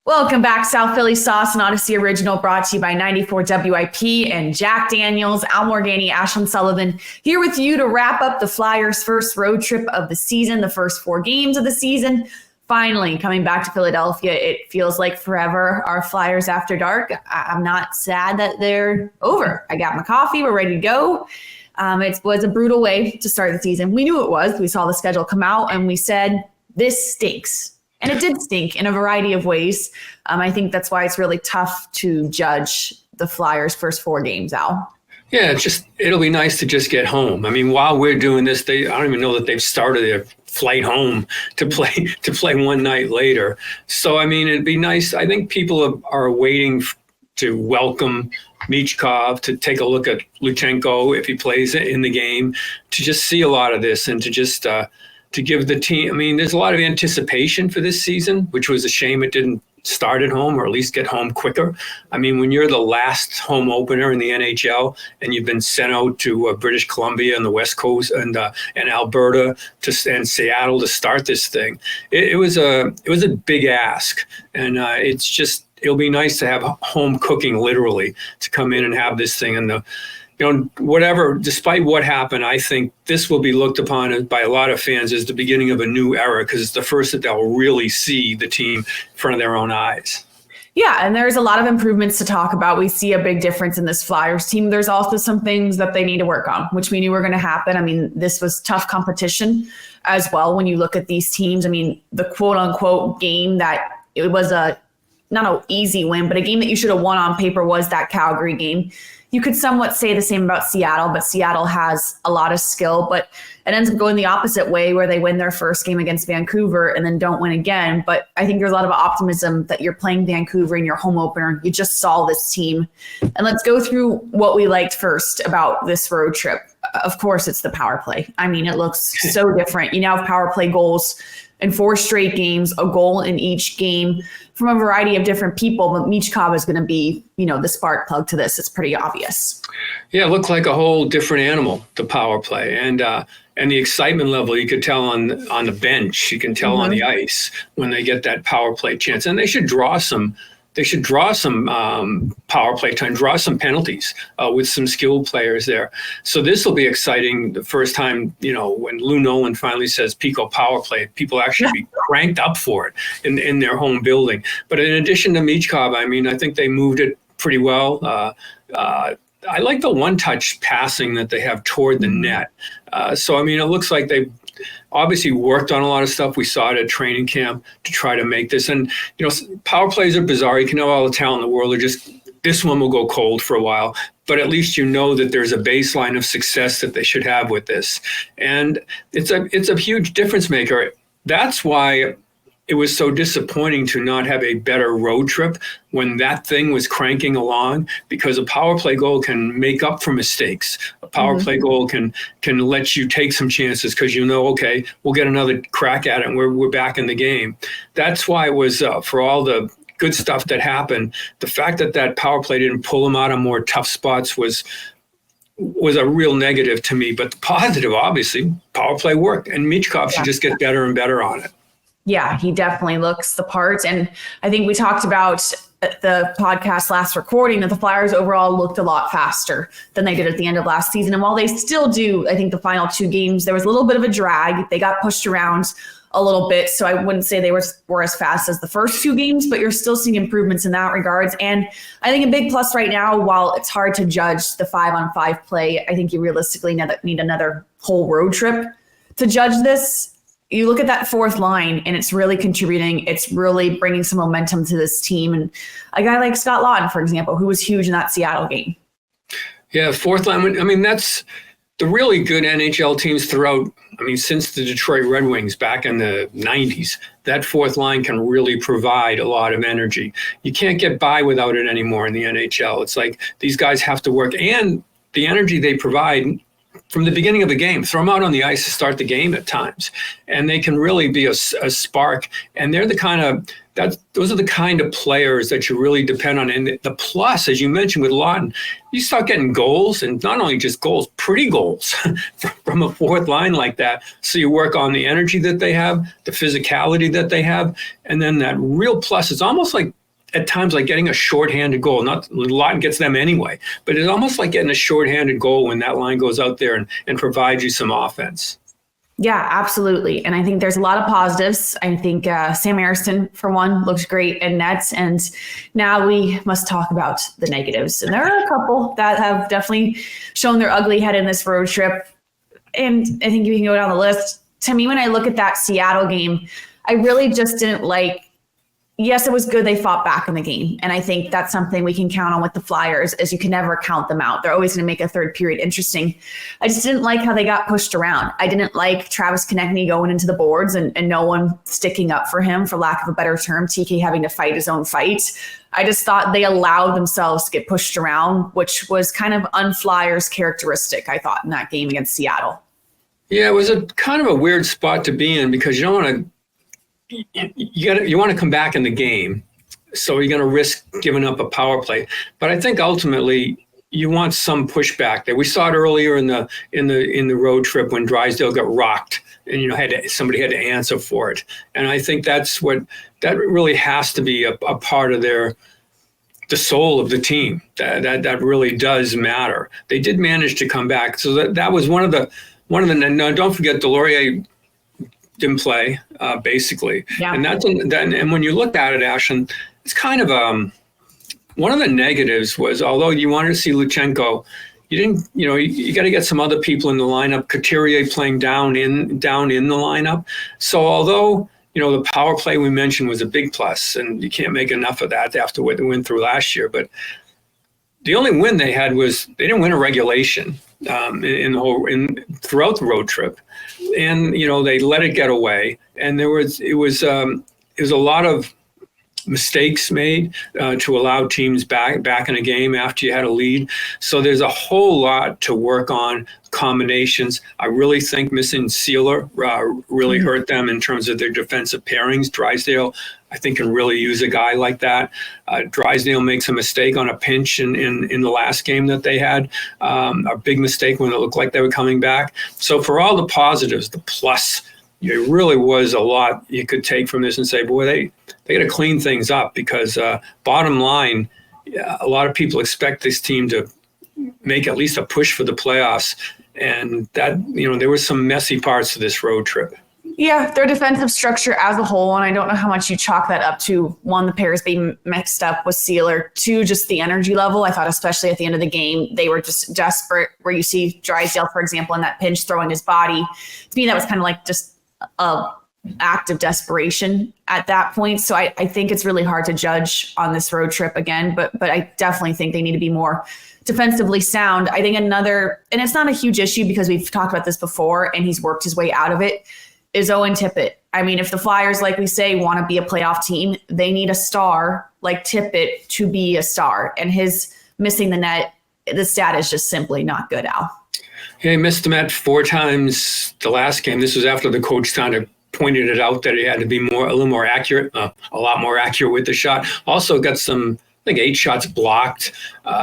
Welcome back, South Philly Sauce, an Audacy original brought to you by 94 WIP and Jack Daniels. Al Morganti, Ashlyn Sullivan here with you to wrap up the Flyers' first road trip of the season, the first 4 games of the season. Finally, coming back to Philadelphia, it feels like forever. Our Flyers after dark. I'm not sad that they're over. I got my coffee. We're ready to go. It was a brutal way to start the season. We knew it was. We saw the schedule come out and we said, this stinks. And it did stink in a variety of ways. I think that's why it's really tough to judge the Flyers' first 4 games, Al. Yeah, it'll be nice to just get home. I mean, while we're doing this, I don't even know that they've started their flight home to play one night later. So, I mean, it'd be nice. I think people are waiting to welcome Michkov, to take a look at Luchenko if he plays in the game, to just see a lot of this and to just to give the team, I mean, there's a lot of anticipation for this season, which was a shame it didn't start at home or at least get home quicker. I mean, when you're the last home opener in the NHL and you've been sent out to British Columbia and the West Coast and Alberta and Seattle to start this thing, it was a big ask. And it'll be nice to have home cooking literally to come in and have this thing. And whatever, despite what happened, I think this will be looked upon by a lot of fans as the beginning of a new era because it's the first that they'll really see the team in front of their own eyes. Yeah, and there's a lot of improvements to talk about. We see a big difference in this Flyers team. There's also some things that they need to work on, which we knew were going to happen. I mean, this was tough competition as well when you look at these teams. I mean, the quote-unquote game that it was not an easy win, but a game that you should have won on paper was that Calgary game. You could somewhat say the same about Seattle, but Seattle has a lot of skill, but it ends up going the opposite way where they win their first game against Vancouver and then don't win again. But I think there's a lot of optimism that you're playing Vancouver in your home opener. You just saw this team. And let's go through what we liked first about this road trip. Of course, it's the power play. I mean, it looks so different. You now have power play goals in 4 straight games, a goal in each game from a variety of different people. But Michkov is going to be, the spark plug to this. It's pretty obvious. Yeah, it looked like a whole different animal, the power play. And the excitement level you could tell on the bench. You can tell on the ice when they get that power play chance. And they should draw some power play time, draw some penalties with some skilled players there. So this will be exciting the first time, when Lou Nolan finally says Pico power play, people actually be cranked up for it in their home building. But in addition to Michkov, I mean, I think they moved it pretty well. I like the one-touch passing that they have toward the net. So, I mean, it looks like they obviously worked on a lot of stuff. We saw it at training camp to try to make this. And, power plays are bizarre. You can have all the talent in the world. This one will go cold for a while. But at least that there's a baseline of success that they should have with this. And it's a huge difference maker. That's why it was so disappointing to not have a better road trip when that thing was cranking along, because a power play goal can make up for mistakes. A power play goal can let you take some chances because okay, we'll get another crack at it and we're back in the game. That's why it was for all the good stuff that happened. The fact that power play didn't pull them out of more tough spots was a real negative to me. But the positive, obviously, power play worked, and Michkov should just get better and better on it. Yeah, he definitely looks the part. And I think we talked about at the podcast last recording that the Flyers overall looked a lot faster than they did at the end of last season. And while they still do, I think the final 2 games, there was a little bit of a drag. They got pushed around a little bit. So I wouldn't say they were as fast as the first 2 games, but you're still seeing improvements in that regards. And I think a big plus right now, while it's hard to judge the 5-on-5 play, I think you realistically need another whole road trip to judge this. You look at that 4th line and it's really contributing. It's really bringing some momentum to this team. And a guy like Scott Laughton, for example, who was huge in that Seattle game. Yeah, 4th line. I mean, that's the really good NHL teams throughout. I mean, since the Detroit Red Wings back in the 90s, that 4th line can really provide a lot of energy. You can't get by without it anymore in the NHL. It's like these guys have to work, and the energy they provide from the beginning of the game, throw them out on the ice to start the game at times. And they can really be a spark. And they're the kind of those are the kind of players that you really depend on. And the plus, as you mentioned with Lawton, you start getting goals, and not only just goals, pretty goals from a fourth line like that. So you work on the energy that they have, the physicality that they have, and then that real plus. It's almost like at times like getting a shorthanded goal. Not Lawton gets them anyway, but it's almost like getting a shorthanded goal when that line goes out there and provides you some offense. Yeah, absolutely. And I think there's a lot of positives. I think Sam Harrison, for one, looks great in nets. And now we must talk about the negatives. And there are a couple that have definitely shown their ugly head in this road trip. And I think you can go down the list. To me, when I look at that Seattle game, I really just didn't like. Yes, it was good they fought back in the game. And I think that's something we can count on with the Flyers, is you can never count them out. They're always going to make a third period interesting. I just didn't like how they got pushed around. I didn't like Travis Konechny going into the boards and no one sticking up for him, for lack of a better term, TK having to fight his own fight. I just thought they allowed themselves to get pushed around, which was kind of un-Flyers characteristic, I thought, in that game against Seattle. Yeah, it was a kind of a weird spot to be in, because you don't want to, you want to come back in the game, so you're going to risk giving up a power play. But I think ultimately you want some pushback there. We saw it earlier in the road trip when Drysdale got rocked, and somebody had to answer for it. And I think that really has to be a part of the soul of the team. That really does matter. They did manage to come back, so that was one of the. Now, don't forget Delorier didn't play, basically. Yeah. And when you look at it, Ashlyn, it's kind of one of the negatives was, although you wanted to see Luchenko, you didn't, you got to get some other people in the lineup. Couturier playing down in the lineup. So although, the power play we mentioned was a big plus, and you can't make enough of that after what they went through last year, but the only win they had was they didn't win a regulation throughout the road trip. And, they let it get away. And it was a lot of mistakes made to allow teams back in a game after you had a lead. So there's a whole lot to work on, combinations. I really think missing Sealer really hurt them in terms of their defensive pairings. Drysdale, I think, can really use a guy like that. Drysdale makes a mistake on a pinch in the last game that they had, a big mistake when it looked like they were coming back. So for all the positives, the plus, it really was a lot you could take from this and say, boy, they got to clean things up, because bottom line, a lot of people expect this team to make at least a push for the playoffs. And that, there were some messy parts to this road trip. Yeah, their defensive structure as a whole, and I don't know how much you chalk that up to, one, the pairs being mixed up with Sealer, two, just the energy level. I thought especially at the end of the game, they were just desperate, where you see Drysdale, for example, in that pinch throwing his body. To me, that was kind of like just a act of desperation at that point. So I think it's really hard to judge on this road trip again, but I definitely think they need to be more defensively sound. I think another, and it's not a huge issue because we've talked about this before and he's worked his way out of it, is Owen Tippett. I mean, if the Flyers, like we say, want to be a playoff team, they need a star like Tippett to be a star. And his missing the net, the stat is just simply not good, Al. Yeah, he missed the net 4 times the last game. This was after the coach kind of pointed it out that he had to be a little more accurate, a lot more accurate with the shot. Also got some, I think, 8 shots blocked.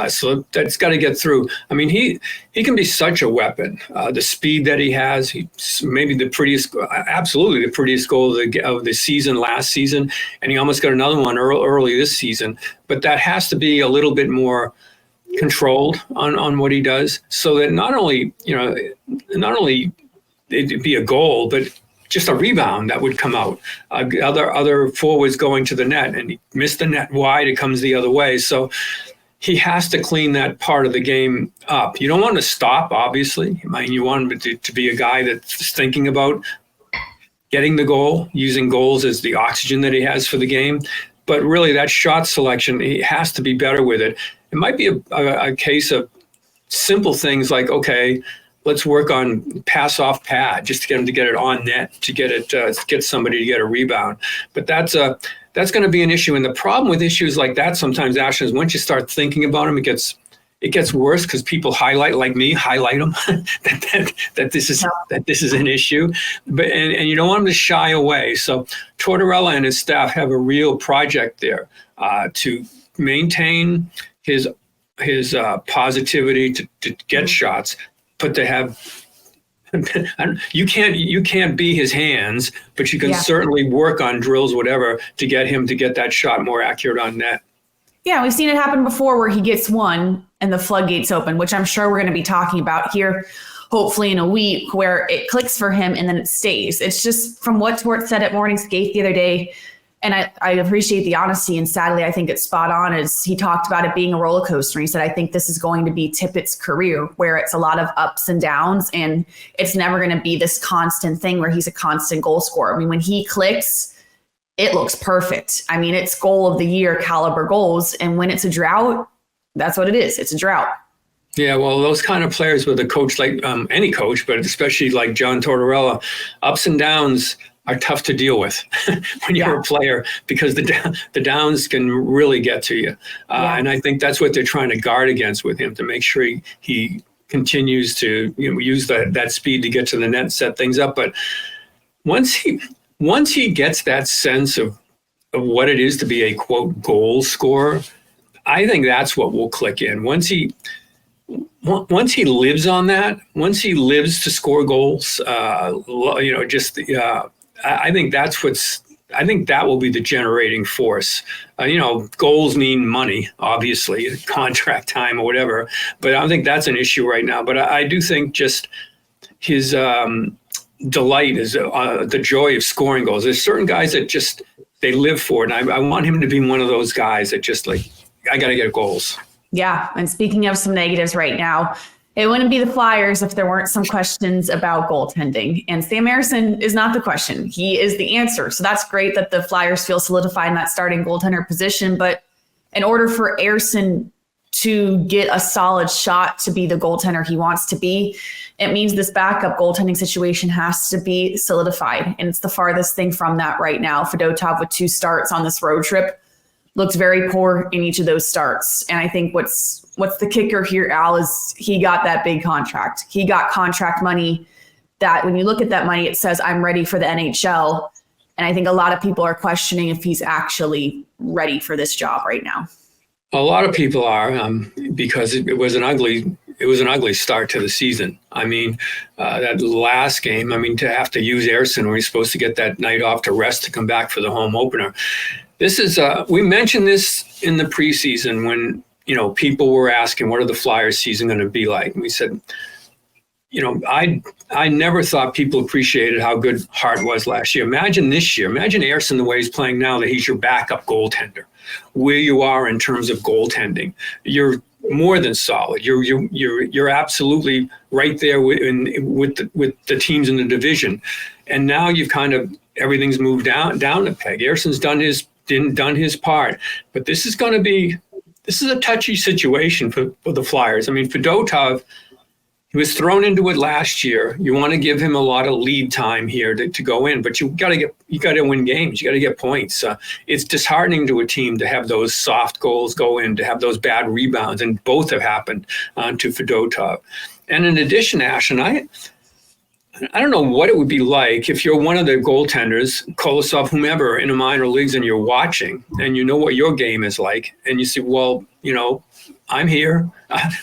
So that's got to get through. I mean, he can be such a weapon. The speed that he has, he's maybe absolutely the prettiest goal of the season last season. And he almost got another one early this season. But that has to be a little bit more controlled on what he does, so that not only it'd be a goal, but just a rebound that would come out. Other forwards going to the net, and he missed the net wide, it comes the other way. So he has to clean that part of the game up. You don't want to stop, obviously. I mean, you want him to be a guy that's thinking about getting the goal, using goals as the oxygen that he has for the game. But really, that shot selection, he has to be better with it. It might be a case of simple things like, okay, let's work on pass off pad just to get him to get it on net, to get somebody to get a rebound. But that's going to be an issue. And the problem with issues like that sometimes, Ashlyn, is once you start thinking about them, it gets it gets worse because people highlight them that this is an issue, and you don't want them to shy away. So Tortorella and his staff have a real project there to maintain his positivity to get shots, but to have. You can't be his hands, but you can certainly work on drills, whatever, to get him to get that shot more accurate on net. Yeah, we've seen it happen before where he gets one and the floodgates open, which I'm sure we're going to be talking about here, hopefully in a week, where it clicks for him and then it stays. It's just from what Tort said at Morning Skate the other day, and I appreciate the honesty, and sadly, I think it's spot on, is he talked about it being a roller coaster. He said, I think this is going to be Tippett's career, where it's a lot of ups and downs, and it's never going to be this constant thing where he's a constant goal scorer. I mean, when he clicks, it looks perfect. I mean, it's goal of the year caliber goals. And when it's a drought, that's what it is. It's a drought. Yeah, well, those kind of players with a coach like any coach, but especially like John Tortorella, ups and downs are tough to deal with when you're a player, because the downs can really get to you. And I think that's what they're trying to guard against with him, to make sure he continues to use that speed to get to the net and set things up. But once he gets that sense of what it is to be a, quote, goal scorer, I think that's what will click in. Once he lives on that, once he lives to score goals, I think that will be the generating force. Goals mean money, obviously, contract time or whatever, but I don't think that's an issue right now. But I do think just his delight is the joy of scoring goals. There's certain guys that just, they live for it. And I want him to be one of those guys that just like, I got to get goals. Yeah. And speaking of some negatives right now, it wouldn't be the Flyers if there weren't some questions about goaltending. And Sam Ersson is not the question. He is the answer. So that's great that the Flyers feel solidified in that starting goaltender position. But in order for Ersson to get a solid shot to be the goaltender he wants to be, it means this backup goaltending situation has to be solidified. And it's the farthest thing from that right now. Fedotov, with 2 starts on this road trip, looks very poor in each of those starts. And I think what's the kicker here, Al, is he got that big contract. He got contract money that when you look at that money, it says, I'm ready for the NHL. And I think a lot of people are questioning if he's actually ready for this job right now. A lot of people are, because it was an ugly start to the season. I mean, that last game, to have to use Ersson when he's supposed to get that night off to rest to come back for the home opener. This is, we mentioned this in the preseason when, people were asking, what are the Flyers season going to be like? And we said, I never thought people appreciated how good Hart was last year. Imagine this year. Imagine Ersson the way he's playing now, that he's your backup goaltender. Where you are in terms of goaltending, you're more than solid. You're absolutely right there with the teams in the division. And now you've kind of, everything's moved down the peg. Ersson's done his part, but this is a touchy situation for the Flyers. Fedotov, he was thrown into it last year. You want to give him a lot of lead time here to go in, but you got to win games. You got to get points. It's disheartening to a team to have those soft goals go in, to have those bad rebounds, and both have happened to Fedotov. And in addition, Ashlyn, I don't know what it would be like if you're one of the goaltenders, Kolosov, whomever, in the minor leagues, and you're watching and you know what your game is like, and you say, well, I'm here.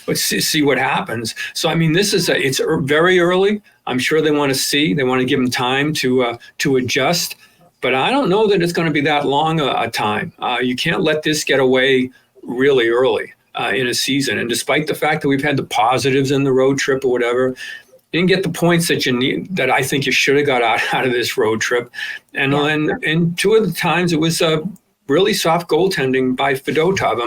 Let's see what happens. So, it's very early. I'm sure they want to give him time to adjust, but I don't know that it's going to be that long a time. You can't let this get away really early in a season. And despite the fact that we've had the positives in the road trip or whatever, you didn't get the points that you need, that I think you should have got out of this road trip. And then 2 of the times it was really soft goaltending by Fedotov.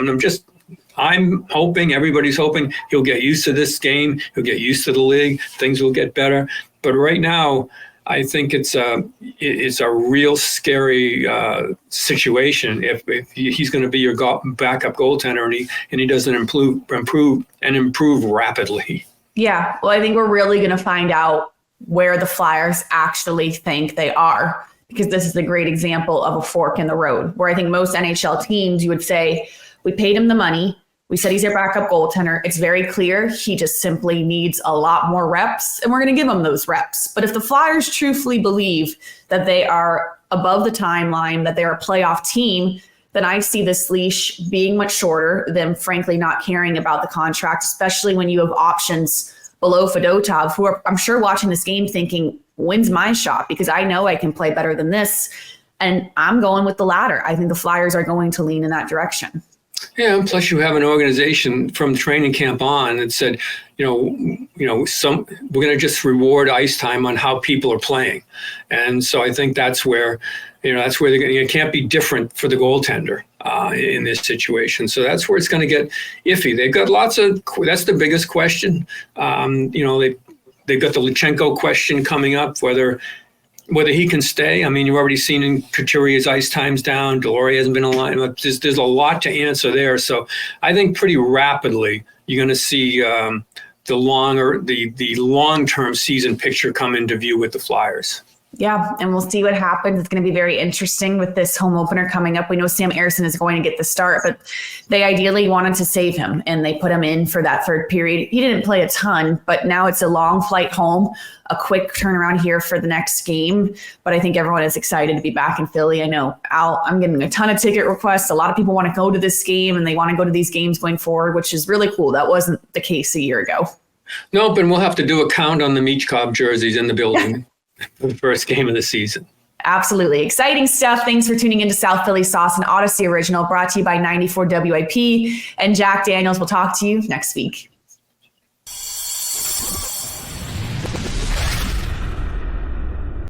I'm hoping, everybody's hoping he'll get used to this game. He'll get used to the league. Things will get better. But right now, I think it's a real scary situation if he's going to be your backup goaltender and he doesn't improve rapidly. Yeah, well, I think we're really going to find out where the Flyers actually think they are, because this is a great example of a fork in the road, where I think most NHL teams, you would say, we paid him the money. We said he's their backup goaltender. It's very clear he just simply needs a lot more reps, and we're going to give him those reps. But if the Flyers truthfully believe that they are above the timeline, that they're a playoff team, then I see this leash being much shorter, them frankly not caring about the contract, especially when you have options below Fedotov, who are, I'm sure, watching this game thinking, when's my shot? Because I know I can play better than this. And I'm going with the latter. I think the Flyers are going to lean in that direction. Yeah, and plus you have an organization from training camp on that said, we're going to just reward ice time on how people are playing, and so I think that's where they're going. It can't be different for the goaltender in this situation. So that's where it's going to get iffy. They've got lots of. That's the biggest question. They've got the Luchenko question coming up, whether he can stay. I mean, you've already seen in Couturier's ice times down. Delory hasn't been in line. There's a lot to answer there. So I think pretty rapidly you're going to see the long-term season picture come into view with the Flyers. Yeah, and we'll see what happens. It's going to be very interesting with this home opener coming up. We know Sam Ersson is going to get the start, but they ideally wanted to save him, and they put him in for that third period. He didn't play a ton, but now it's a long flight home, a quick turnaround here for the next game. But I think everyone is excited to be back in Philly. I know, Al, I'm getting a ton of ticket requests. A lot of people want to go to this game, and they want to go to these games going forward, which is really cool. That wasn't the case a year ago. Nope, and we'll have to do a count on the Michkov jerseys in the building. For the first game of the season. Absolutely. Exciting stuff. Thanks for tuning into South Philly Sauce, an Audacy original brought to you by 94 WIP and Jack Daniels. We'll talk to you next week.